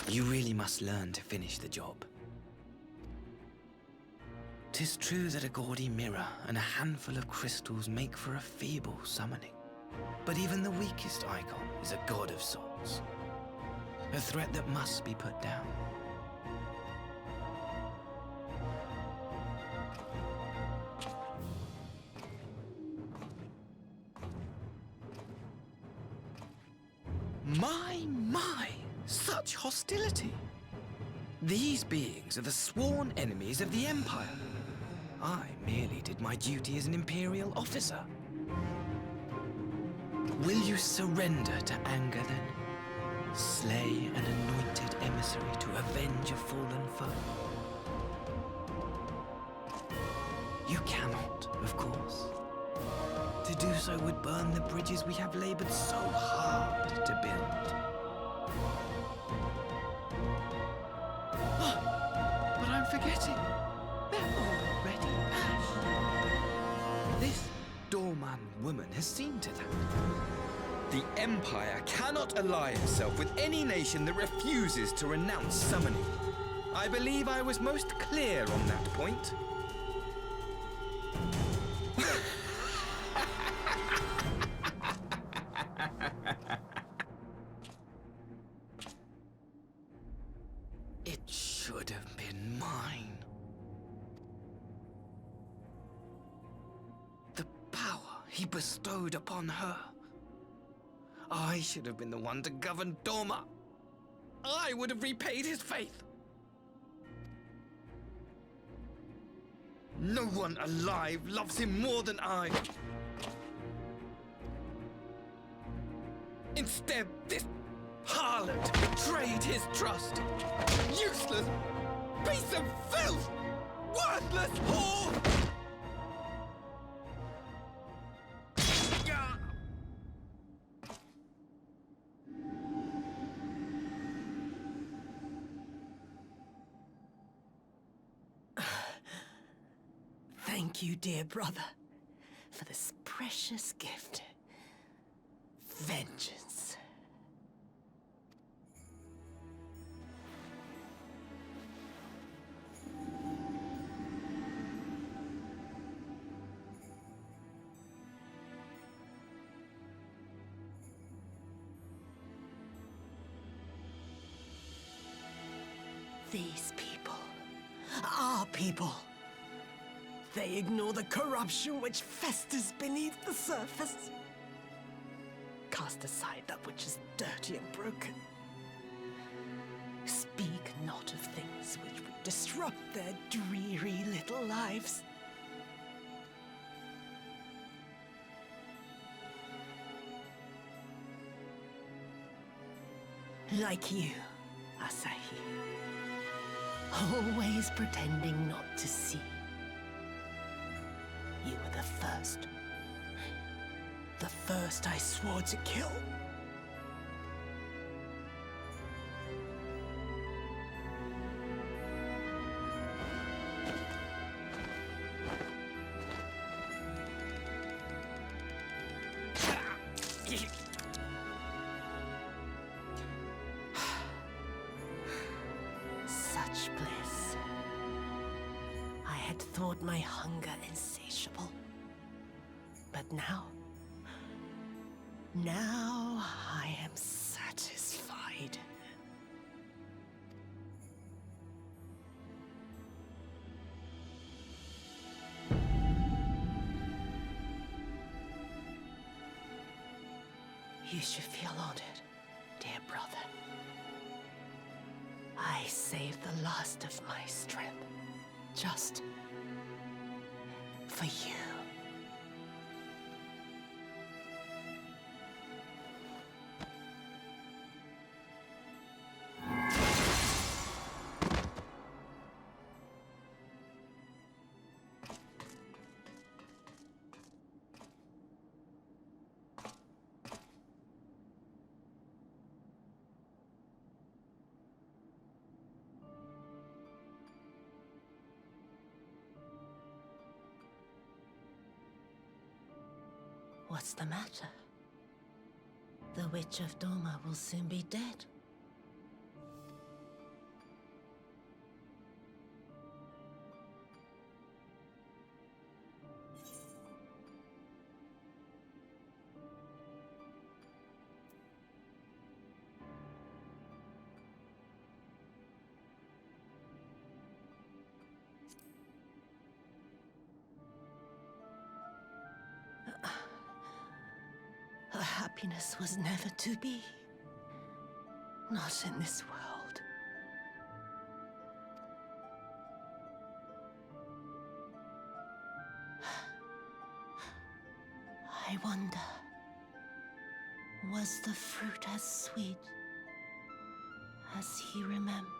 You really must learn to finish the job. 'Tis true that a gaudy mirror and a handful of crystals make for a feeble summoning. But even the weakest icon is a god of sorts. A threat that must be put down. My, such hostility! These beings are the sworn enemies of the Empire. I merely did my duty as an Imperial officer. Will you surrender to anger then? Slay an anointed emissary to avenge a fallen foe? You cannot, of course. To do so would burn the bridges we have labored so hard to build. Oh, but I'm forgetting. They're already ash. This doorman woman has seen to that. The Empire cannot ally itself with any nation that refuses to renounce summoning. I believe I was most clear on that point. It should have been mine. The power he bestowed upon her. I should have been the one to govern Doma. I would have repaid his faith. No one alive loves him more than I. Instead, this harlot betrayed his trust. Useless piece of filth! Worthless whore! Thank you, dear brother, for this precious gift. Vengeance. These people, our people. They ignore the corruption which festers beneath the surface. Cast aside that which is dirty and broken. Speak not of things which would disrupt their dreary little lives. Like you, Asahi. Always pretending not to see. You were the first. The first I swore to kill. Such bliss. I had thought my hunger insatiable. But now I am satisfied. You should feel honored, dear brother. I saved the last of my strength, just for you. What's the matter? The Witch of Doma will soon be dead. happiness was never to be. Not in this world. I wonder, was the fruit as sweet as he remembered?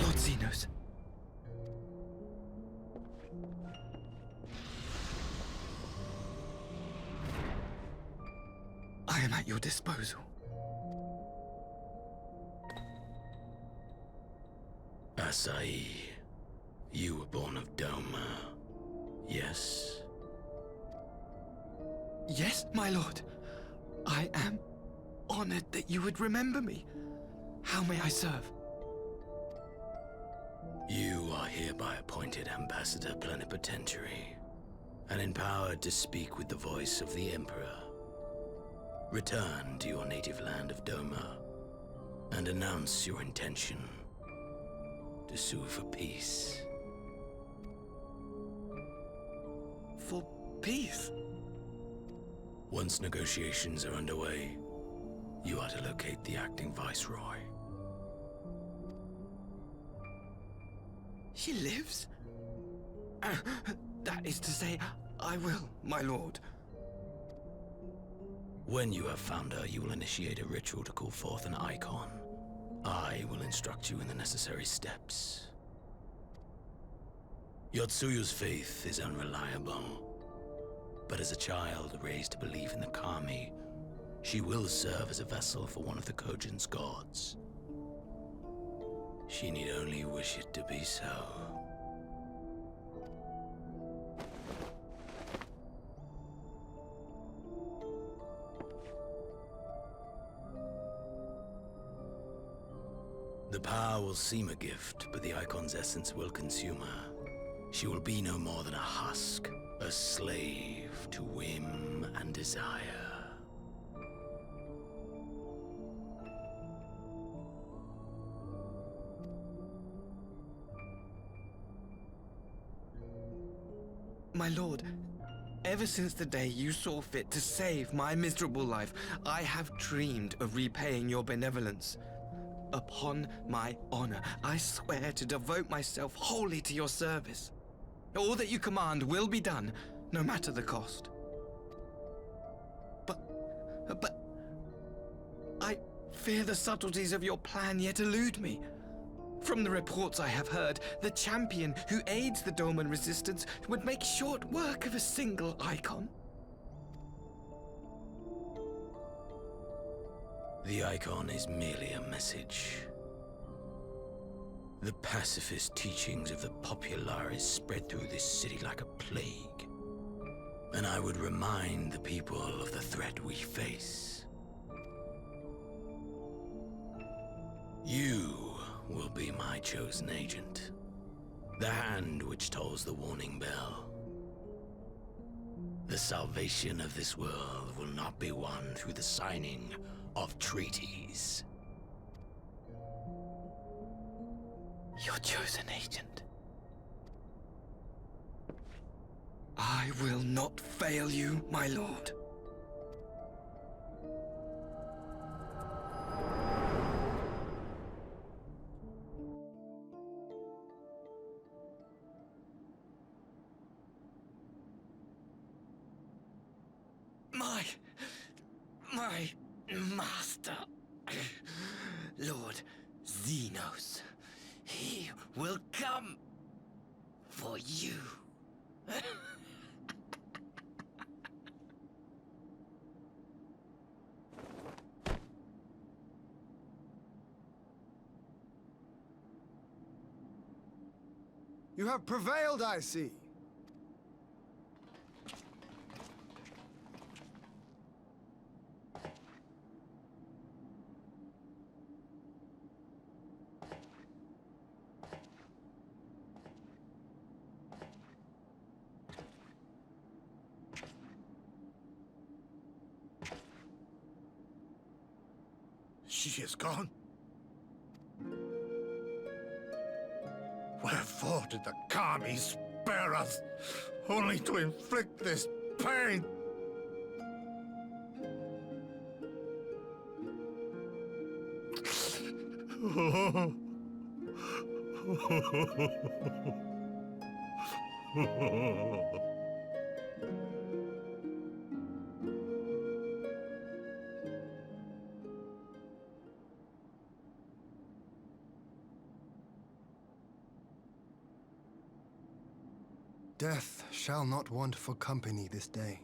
Lord Xenos. I am at your disposal. Asai, you were born of Doma, yes? Yes, my lord. I am honored that you would remember me. How may I serve? You are hereby appointed Ambassador Plenipotentiary, and empowered to speak with the voice of the Emperor. Return to your native land of Doma, and announce your intention to sue for peace. For peace? Once negotiations are underway, you are to locate the acting Viceroy. She lives? That is to say, I will, my lord. When you have found her, you will initiate a ritual to call forth an icon. I will instruct you in the necessary steps. Yotsuyu's faith is unreliable, but as a child raised to believe in the Kami, she will serve as a vessel for one of the Kojin's gods. She need only wish it to be so. The power will seem a gift, but the icon's essence will consume her. She will be no more than a husk, a slave to whim and desire. My lord, ever since the day you saw fit to save my miserable life, I have dreamed of repaying your benevolence. Upon my honor, I swear to devote myself wholly to your service. All that you command will be done, no matter the cost. But I fear the subtleties of your plan yet elude me. From the reports I have heard, the champion who aids the Doman resistance would make short work of a single icon. The icon is merely a message. The pacifist teachings of the Populares spread through this city like a plague. And I would remind the people of the threat we face. You will be my chosen agent. The hand which tolls the warning bell. The salvation of this world will not be won through the signing of treaties. Your chosen agent. I will not fail you, my lord. My master, Lord Xenos, he will come. for you. You have prevailed, I see. She is gone. Wherefore did the Kami spare us, only to inflict this pain? Death shall not want for company this day.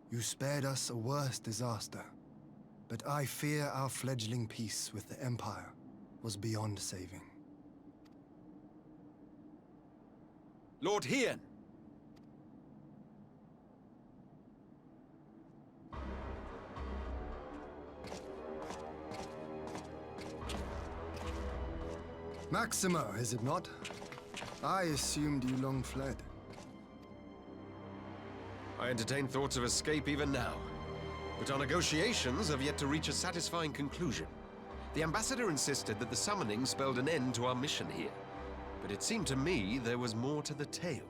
You spared us a worse disaster, but I fear our fledgling peace with the Empire was beyond saving. Lord Hien! Maximo, is it not? I assumed you long fled. I entertain thoughts of escape even now. But our negotiations have yet to reach a satisfying conclusion. The ambassador insisted that the summoning spelled an end to our mission here. But it seemed to me there was more to the tale.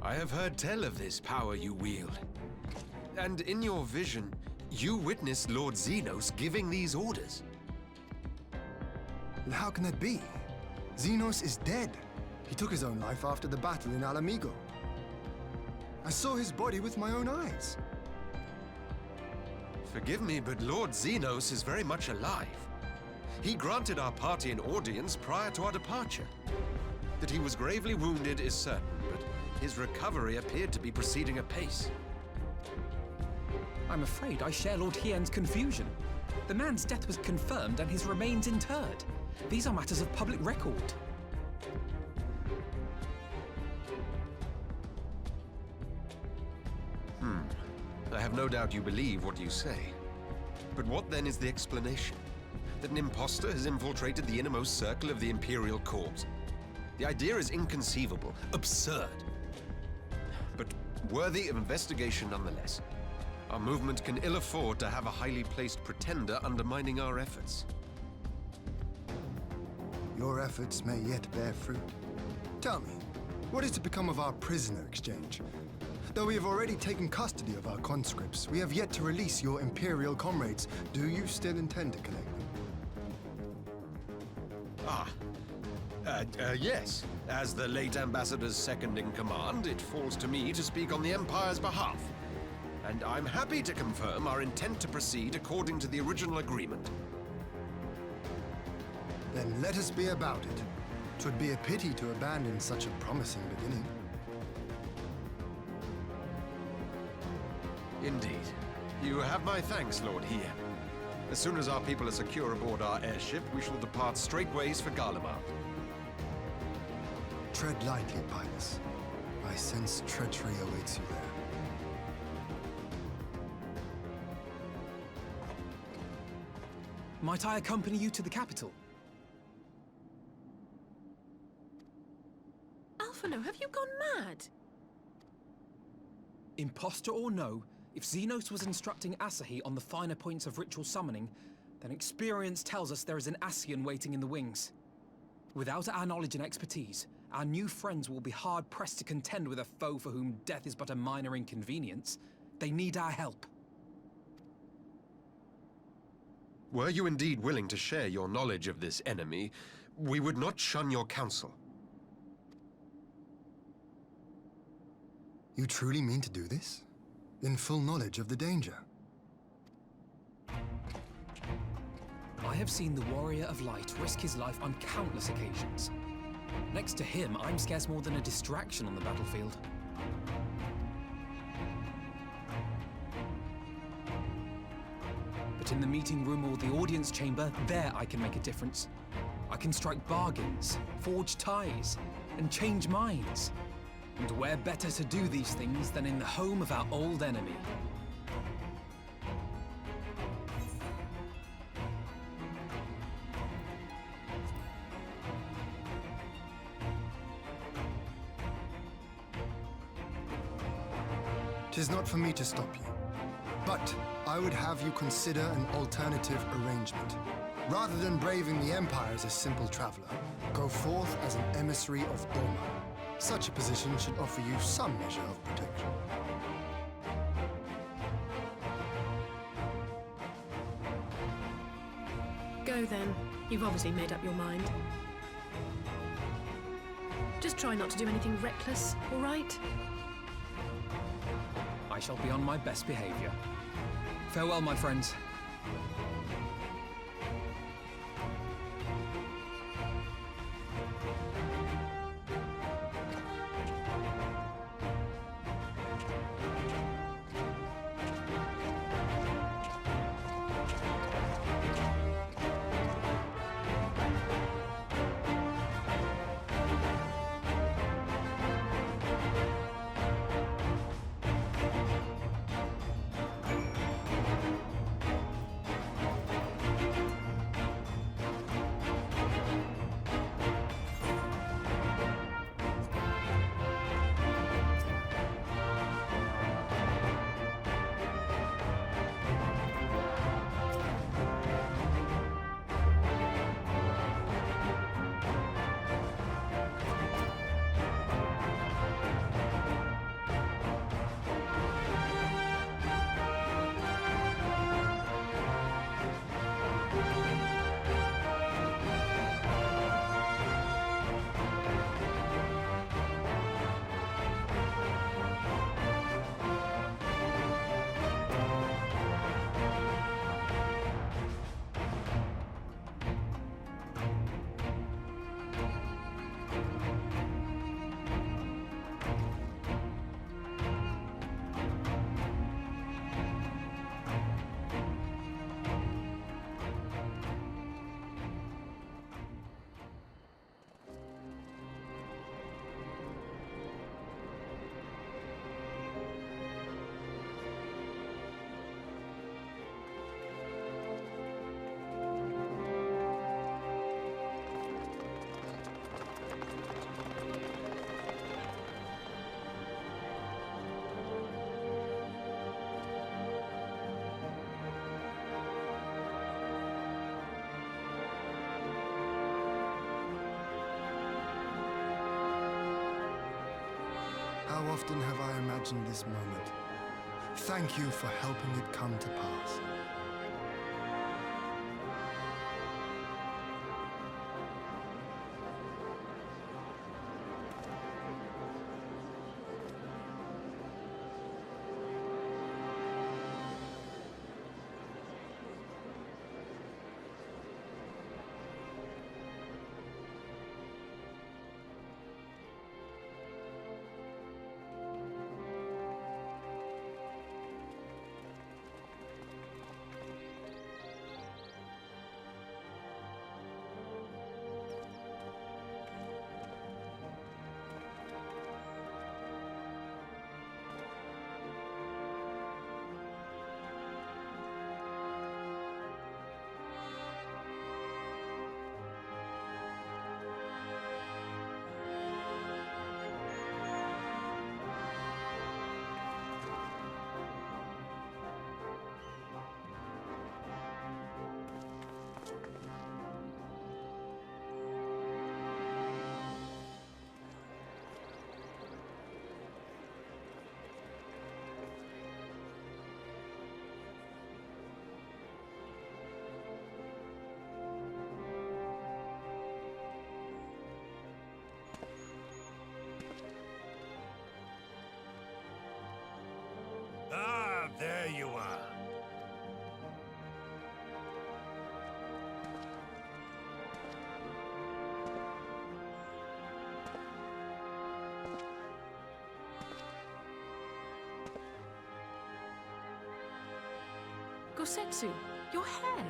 I have heard tell of this power you wield. And in your vision, you witnessed Lord Xenos giving these orders. And how can that be? Xenos is dead. He took his own life after the battle in Alamigo. I saw his body with my own eyes. Forgive me, but Lord Xenos is very much alive. He granted our party an audience prior to our departure. That he was gravely wounded is certain, but his recovery appeared to be proceeding apace. I'm afraid I share Lord Hien's confusion. The man's death was confirmed and his remains interred. These are matters of public record. I have no doubt you believe what you say. But what then is the explanation? That an imposter has infiltrated the innermost circle of the Imperial Corps? The idea is inconceivable, absurd. But worthy of investigation nonetheless. Our movement can ill afford to have a highly placed pretender undermining our efforts. Your efforts may yet bear fruit. Tell me, what is to become of our prisoner exchange? Though we have already taken custody of our conscripts, we have yet to release your Imperial comrades. Do you still intend to collect them? Yes. As the late Ambassador's second-in-command, it falls to me to speak on the Empire's behalf. And I'm happy to confirm our intent to proceed according to the original agreement. Then let us be about it. 'Twould be a pity to abandon such a promising beginning. Indeed. You have my thanks, Lord Hien. As soon as our people are secure aboard our airship, we shall depart straightways for Garlemald. Tread lightly, Pilus. I sense treachery awaits you there. Might I accompany you to the capital? Alphino, have you gone mad? Imposter or no, if Xenos was instructing Asahi on the finer points of ritual summoning, then experience tells us there is an Ascian waiting in the wings. Without our knowledge and expertise, our new friends will be hard-pressed to contend with a foe for whom death is but a minor inconvenience. They need our help. Were you indeed willing to share your knowledge of this enemy, we would not shun your counsel. You truly mean to do this? in full knowledge of the danger. I have seen the Warrior of Light risk his life on countless occasions. Next to him, I'm scarce more than a distraction on the battlefield. But in the meeting room or the audience chamber, there I can make a difference. I can strike bargains, forge ties, and change minds. And where better to do these things than in the home of our old enemy? Tis not for me to stop you, but I would have you consider an alternative arrangement. Rather than braving the Empire as a simple traveler, go forth as an emissary of Doma. Such a position should offer you some measure of protection. Go then. You've obviously made up your mind. Just try not to do anything reckless, all right? I shall be on my best behavior. Farewell, my friends. How often have I imagined this moment? Thank you for helping it come to pass. setsu, your hair.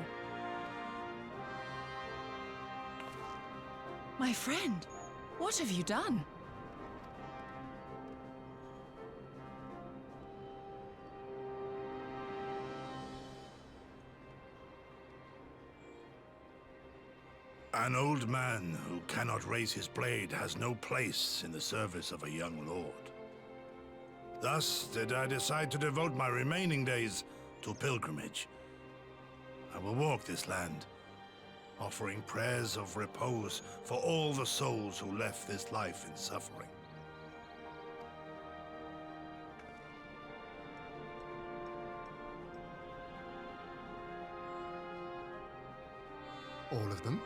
My friend, what have you done? An old man who cannot raise his blade has no place in the service of a young lord. Thus did I decide to devote my remaining days to pilgrimage. I will walk this land, offering prayers of repose for all the souls who left this life in suffering. All of them?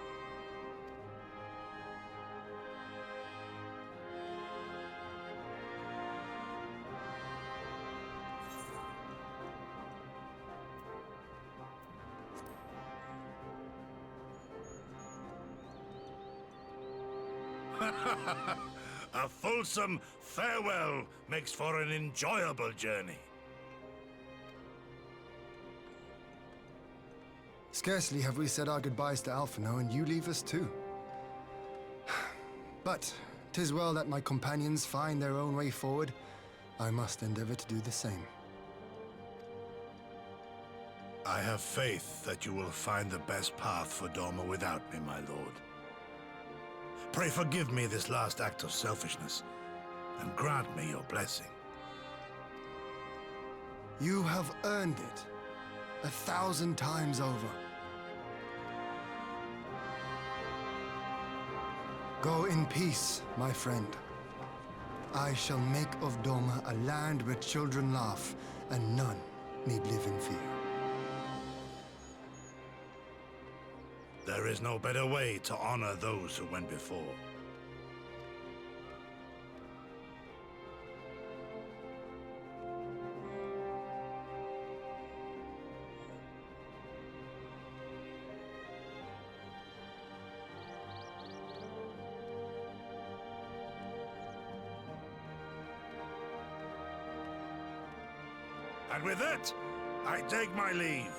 A fulsome farewell makes for an enjoyable journey. Scarcely have we said our goodbyes to Alphino, and you leave us too. But 'tis well that my companions find their own way forward. I must endeavor to do the same. I have faith that you will find the best path for Doma without me, my lord. Pray forgive me this last act of selfishness, and grant me your blessing. You have earned it 1,000 times over. Go in peace, my friend. I shall make of Doma a land where children laugh and none need live in fear. There is no better way to honor those who went before. And with that, I take my leave.